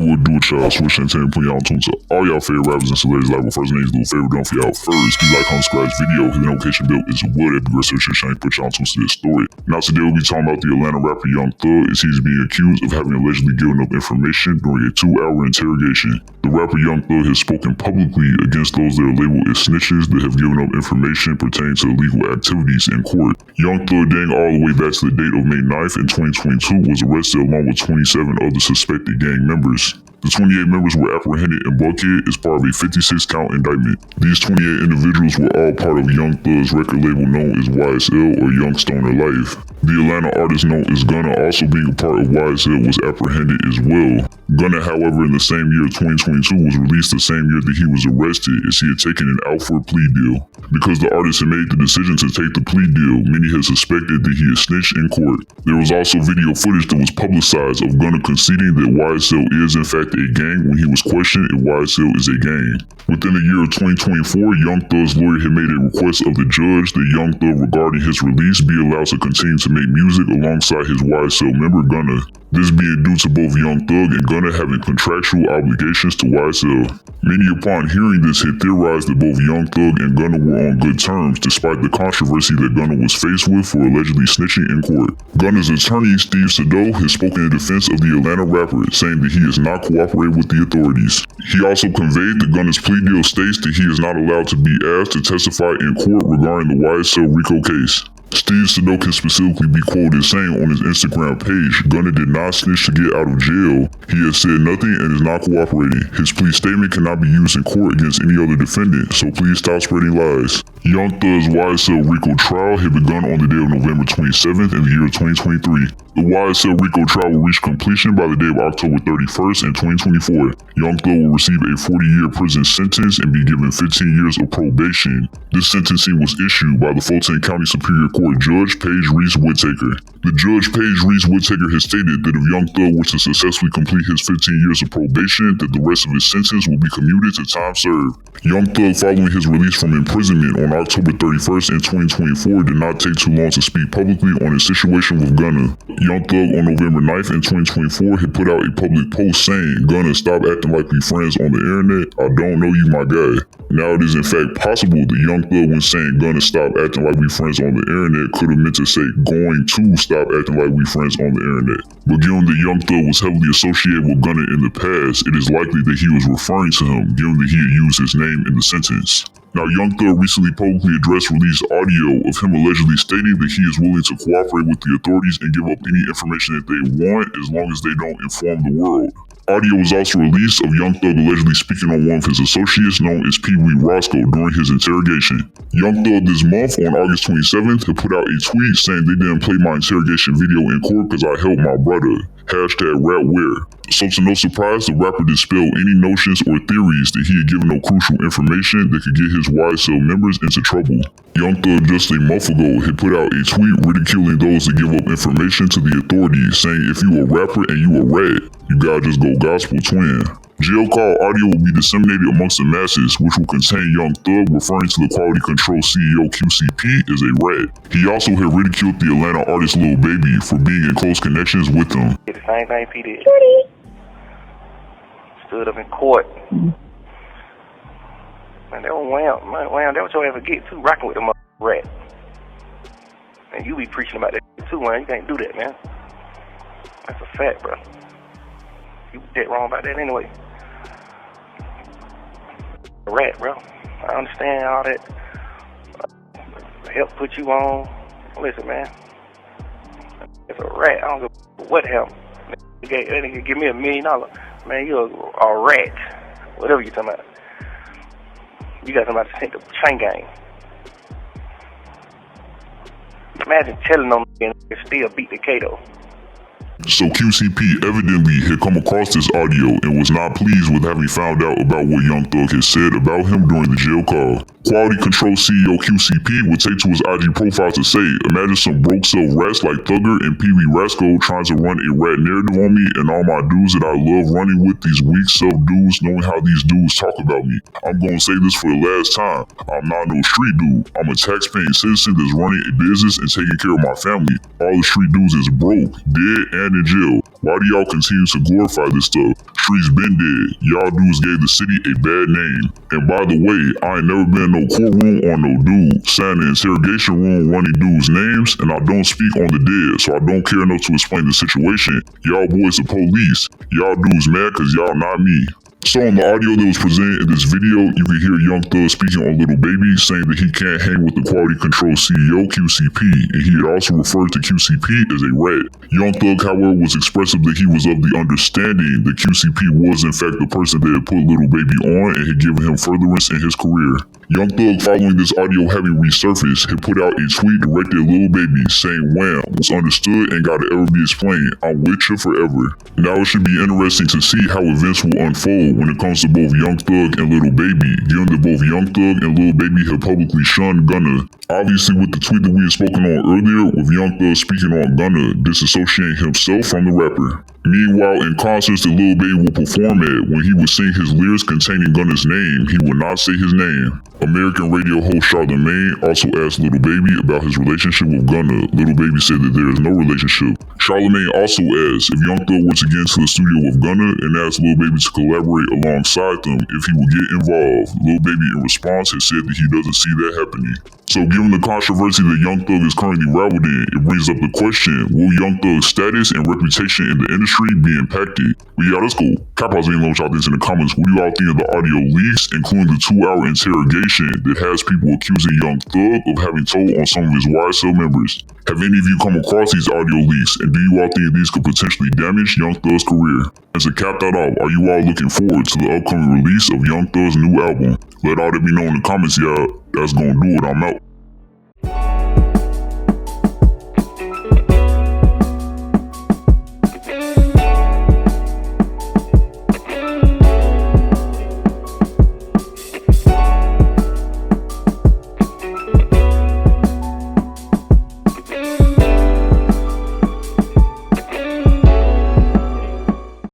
what do it, y'all? Swish Entertainment putting y'all on tune to all y'all favorite rappers and celebrities live with first names, little favorite done for y'all first. Please like, comment, subscribe this video, hit the notification bell is what every resurfacing put y'all on tune to this story. Now today we'll be talking about the Atlanta rapper Young Thug as he's being accused of having allegedly given up information during a 2-hour interrogation. The rapper Young Thug has spoken publicly against those that are labeled as snitches that have given up information pertaining to illegal activities in court. Young Thug, dating all the way back to the date of May 9th in 2022, was arrested along with 27 other suspected gang members. The 28 members were apprehended in Buckhead as part of a 56-count indictment. These 28 individuals were all part of Young Thug's record label known as YSL or Young Stoner Life. The Atlanta artist known as Gunna, also being a part of YSL, was apprehended as well. Gunna, however, in the same year 2022 was released the same year that he was arrested as he had taken an Alford plea deal. Because the artist had made the decision to take the plea deal, many had suspected that he had snitched in court. There was also video footage that was publicized of Gunna conceding that YSL is in fact a gang when he was questioned if YSL is a gang. Within the year of 2024, Young Thug's lawyer had made a request of the judge that Young Thug regarding his release be allowed to continue to make music alongside his YSL member Gunna. This being due to both Young Thug and Gunna having contractual obligations to YSL. Many upon hearing this had theorized that both Young Thug and Gunna were on good terms despite the controversy that Gunna was faced with for allegedly snitching in court. Gunna's attorney Steve Sado has spoken in defense of the Atlanta rapper, saying that he has not cooperated with the authorities. He also conveyed that Gunna's plea deal states that he is not allowed to be asked to testify in court regarding the YSL Rico case. Steve Sado can specifically be quoted as saying on his Instagram page, Gunna did not snitch to get out of jail. He has said nothing and is not cooperating. His plea statement cannot be used in court against any other defendant, so please stop spreading lies. Young Thug's YSL Rico trial had begun on the day of November 27th in the year 2023. The YSL Rico trial will reach completion by the day of October 31st in 2024. Young Thug will receive a 40-year prison sentence and be given 15 years of probation. This sentencing was issued by the Fulton County Superior Court Judge Paige Reese Whittaker. The Judge Paige Reese Whittaker has stated that if Young Thug were to successfully complete his 15 years of probation, that the rest of his sentence will be commuted to time served. Young Thug, following his release from imprisonment on October 31st in 2024, did not take too long to speak publicly on his situation with Gunna. Young Thug on November 9th in 2024 had put out a public post saying, Gunna, stop acting like we friends on the internet. I don't know you, my guy. Now it is in fact possible that Young Thug, when saying Gunna stop acting like we friends on the internet, could have meant to say going to stop acting like we friends on the internet. But given that Young Thug was heavily associated with Gunna in the past, it is likely that he was referring to him, given that he had used his name in the sentence. Now, Young Thug recently publicly released audio of him allegedly stating that he is willing to cooperate with the authorities and give up any information that they want as long as they don't inform the world. Audio was also released of Young Thug allegedly speaking on one of his associates known as Pee Wee Roscoe during his interrogation. Young Thug this month on August 27th had put out a tweet saying they didn't play my interrogation video in court because I helped my brother. #RapWare. So to no surprise, the rapper dispelled any notions or theories that he had given no crucial information that could get his YSL members into trouble. Young Thug just a month ago had put out a tweet ridiculing those that give up information to the authorities, saying if you a rapper and you a rat, you gotta just go gospel twin. Jail call audio will be disseminated amongst the masses, which will contain Young Thug referring to the Quality Control CEO QCP as a rat. He also had ridiculed the Atlanta artist Lil Baby for being in close connections with him. The same thing P did. Stood up in court. Man, that was wham, that was your ever get too, rocking with the rat. And you be preaching about that too, man. You can't do that, man. That's a fact, bro. You dead wrong about that anyway. A rat, bro. I understand all that. Help put you on. Listen, man. It's a rat. I don't give what help. That nigga give me $1 million. Man, you're a rat. Whatever you talking about. You got somebody to take the chain gang. Imagine telling them and still beat the Kato. So QCP evidently had come across this audio and was not pleased with having found out about what Young Thug had said about him during the jail call. Quality Control CEO QCP would take to his IG profile to say, imagine some broke self rats like Thugger and Pee Wee Roscoe trying to run a rat narrative on me and all my dudes that I love running with, these weak self dudes, knowing how these dudes talk about me. I'm gonna say this for the last time. I'm not no street dude. I'm a tax-paying citizen that's running a business and taking care of my family. All the street dudes is broke, dead, and in jail. Why do y'all continue to glorify this stuff? Streets been dead. Y'all dudes gave the city a bad name. And by the way, I ain't never been in no courtroom on no dude. Sat in the interrogation room running dudes' names, and I don't speak on the dead, so I don't care enough to explain the situation. Y'all boys the police. Y'all dudes mad cause y'all not me. So on the audio that was presented in this video, you can hear Young Thug speaking on Lil Baby, saying that he can't hang with the Quality Control CEO, QCP, and he had also referred to QCP as a rat. Young Thug, however, was expressive that he was of the understanding that QCP was in fact the person that had put Lil Baby on and had given him furtherance in his career. Young Thug, following this audio having resurfaced, had put out a tweet directed at Lil Baby saying, "Wham, was understood and gotta ever be explained. I'm with you forever." Now it should be interesting to see how events will unfold when it comes to both Young Thug and Lil Baby, given that both Young Thug and Lil Baby have publicly shunned Gunna. Obviously, with the tweet that we had spoken on earlier, with Young Thug speaking on Gunna, disassociating himself from the rapper. Meanwhile, in concerts that Lil Baby will perform at, when he would sing his lyrics containing Gunna's name, he would not say his name. American radio host Charlamagne also asked Lil Baby about his relationship with Gunna. Lil Baby said that there is no relationship. Charlamagne also asked if Young Thug were to get into the studio with Gunna and asked Lil Baby to collaborate alongside them if he would get involved. Lil Baby in response has said that he doesn't see that happening. So given the controversy that Young Thug is currently rabbled in, it brings up the question, will Young Thug's status and reputation in the industry be impacted? But yeah, let's go. Let me know what y'all think in the comments. What do y'all think of the audio leaks, including the 2-hour interrogation that has people accusing Young Thug of having told on some of his YSL members? Have any of you come across these audio leaks, and do you all think these could potentially damage Young Thug's career? And to cap that off, are you all looking forward to the upcoming release of Young Thug's new album? Let all that be known in the comments, y'all. That's gonna do it. I'm out.